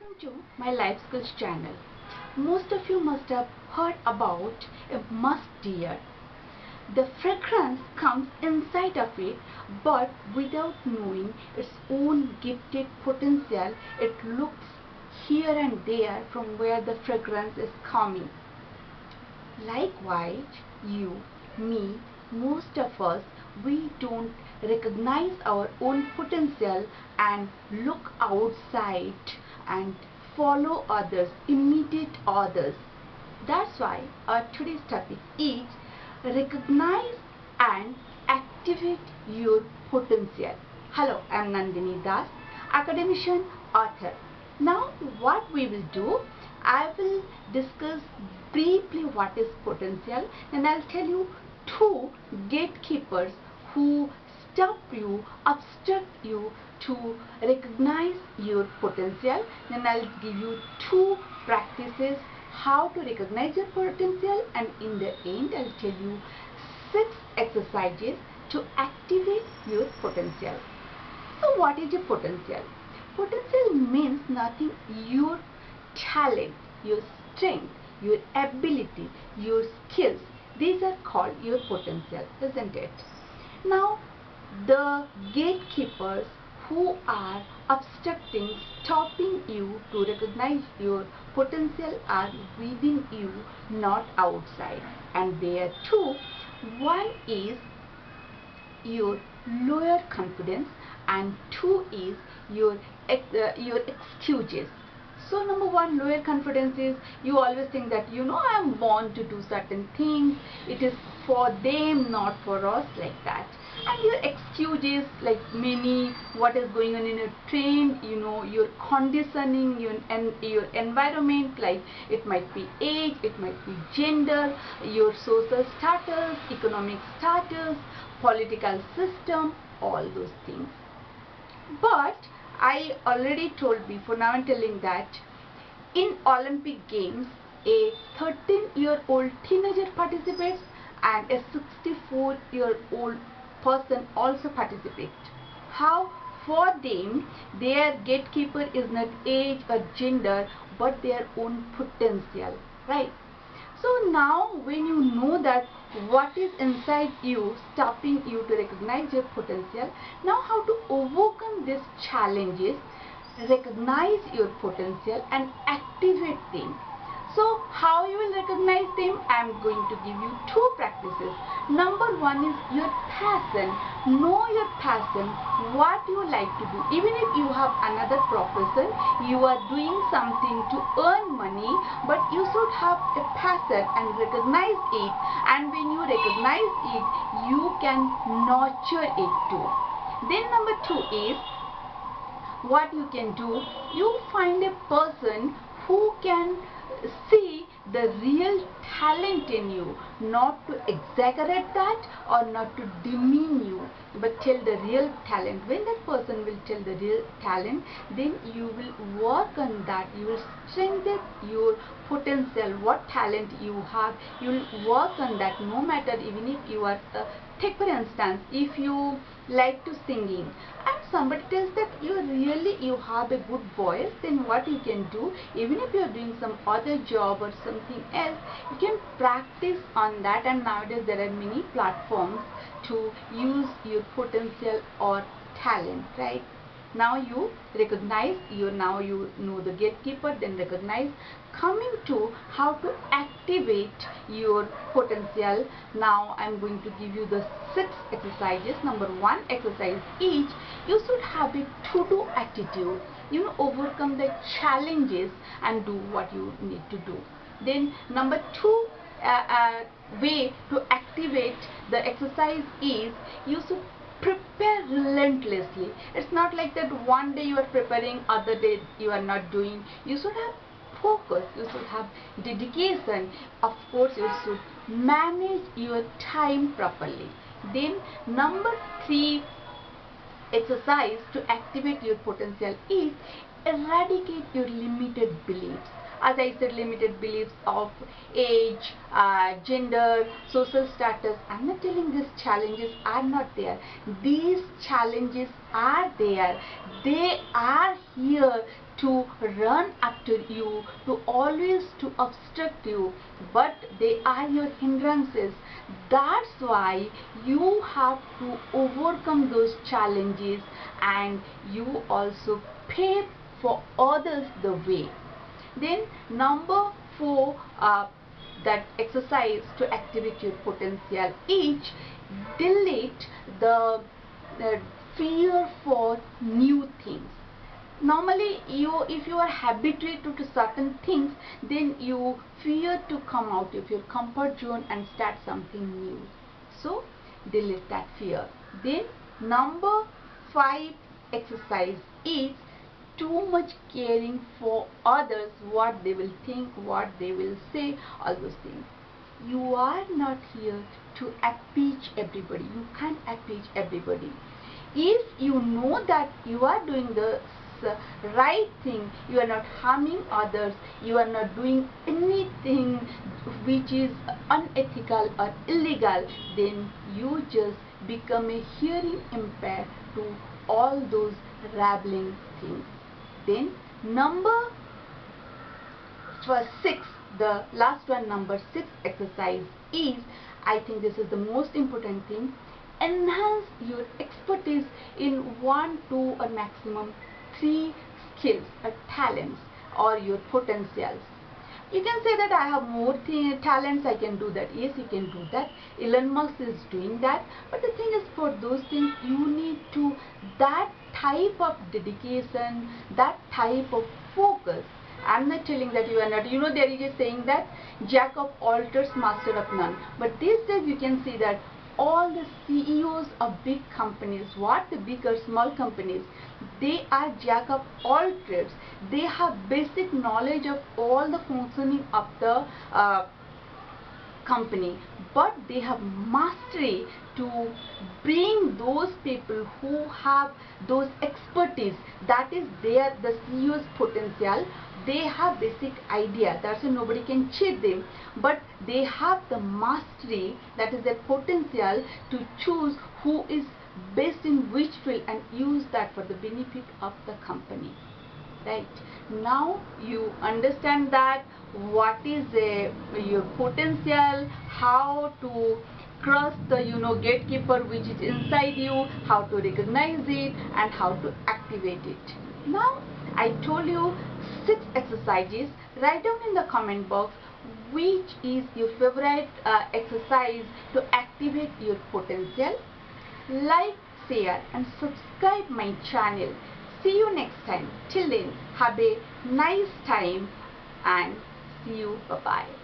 Welcome to my Life Skills channel. Most of you must have heard about a musk deer. The fragrance comes inside of it, but without knowing its own gifted potential, it looks here and there from where the fragrance is coming. Likewise, you, me, most of us, we don't recognize our own potential and look outside and follow others, imitate others. That's why our today's topic is recognize and activate your potential. Hello, I am Nandini Das, academician, author. Now what we will do, I will discuss briefly what is potential, and I'll tell you two gatekeepers who stop you, obstruct you to recognize your potential. Then I'll give you two practices how to recognize your potential, and in the end I'll tell you 6 exercises to activate your potential. So what is your potential? Potential means nothing your talent, your strength, your ability, your skills. These are called your potential, isn't it? Now, the gatekeepers who are obstructing, stopping you to recognize your potential are within you, not outside. And there are two. One is your lower confidence, and two is your excuses. So number one, lower confidence is you always think that I am born to do certain things, it is for them, not for us, like that. And your excuses, like many, what is going on in a trend, your conditioning, your environment, like it might be age, it might be gender, your social status, economic status, political system, all those things. But I already told before, now I'm telling that in Olympic Games, a 13-year-old teenager participates and a 64-year-old person also participates. How? For them, their gatekeeper is not age or gender, but their own potential, right? So now when you know that what is inside you stopping you to recognize your potential, now how to overcome these challenges, recognize your potential and activate them. So how you will recognize them? I am going to give you two practices. Number one is your passion. Know your passion, what you like to do. Even if you have another profession, you are doing something to earn money, but you should have a passion and recognize it. And when you recognize it, you can nurture it too. Then number two is, what you can do, you find a person who can see the real talent in you, not to exaggerate that or not to demean you, but tell the real talent. When that person will tell the real talent, then you will work on that, you will strengthen your potential, what talent you have, you will work on that. No matter, even if you are take for instance, if you like to singing and somebody tells that you have a good voice, then what you can do, even if you are doing some other job or something else, you can practice on that. And nowadays there are many platforms to use your potential or talent, right? Now you recognize, now you know the gatekeeper, then recognize. Coming to how to activate your potential, now I'm going to give you the 6 exercises. Number one exercise is, you should have a to-do attitude. Overcome the challenges and do what you need to do. Then number two way to activate the exercise is, you should prepare relentlessly. It's not like that one day you are preparing, other day you are not doing. You should have focus, you should have dedication. Of course, you should manage your time properly. Then number 3 exercise to activate your potential is, eradicate your limited beliefs. As I said, limited beliefs of age, gender, social status. I'm not telling these challenges are not there. These challenges are there. They are here to run after you, to always to obstruct you, but they are your hindrances. That's why you have to overcome those challenges, and you also pave for others the way. Then number 4, that exercise to activate your potential is delete the fear for new things. Normally, if you are habituated to certain things, then you fear to come out of your comfort zone and start something new. So delete that fear. Then number 5 exercise is too much caring for others, what they will think, what they will say, all those things. You are not here to appease everybody. You can't appease everybody. If you know that you are doing the right thing, you are not harming others, you are not doing anything which is unethical or illegal, then you just become a hearing impaired to all those rambling things. Then number 6, the last one, number 6 exercise is, I think this is the most important thing, enhance your expertise in 1, 2 or maximum 3 skills or talents or your potentials. You can say that I have more talents, I can do that. Yes, you can do that. Elon Musk is doing that. But the thing is, for those things, you need to that type of dedication, that type of focus. I'm not telling that you are not. You know, there is a saying that jack of all trades, master of none. But these days you can see that all the CEOs of big companies, what the big or small companies, they are jack of all trades. They have basic knowledge of all the functioning of the company, but they have mastery to bring those people who have those expertise, that is their the CEO's potential. They have basic idea, that's why nobody can cheat them, but they have the mastery, that is their potential, to choose who is best in which field and use that for the benefit of the company. Right, now you understand that what is your potential, how to cross the gatekeeper which is inside you, how to recognize it and how to activate it. Now I told you 6 exercises. Write down in the comment box which is your favorite exercise to activate your potential. Like, share and subscribe my channel. See you next time. Till then, have a nice time and see you. Bye bye.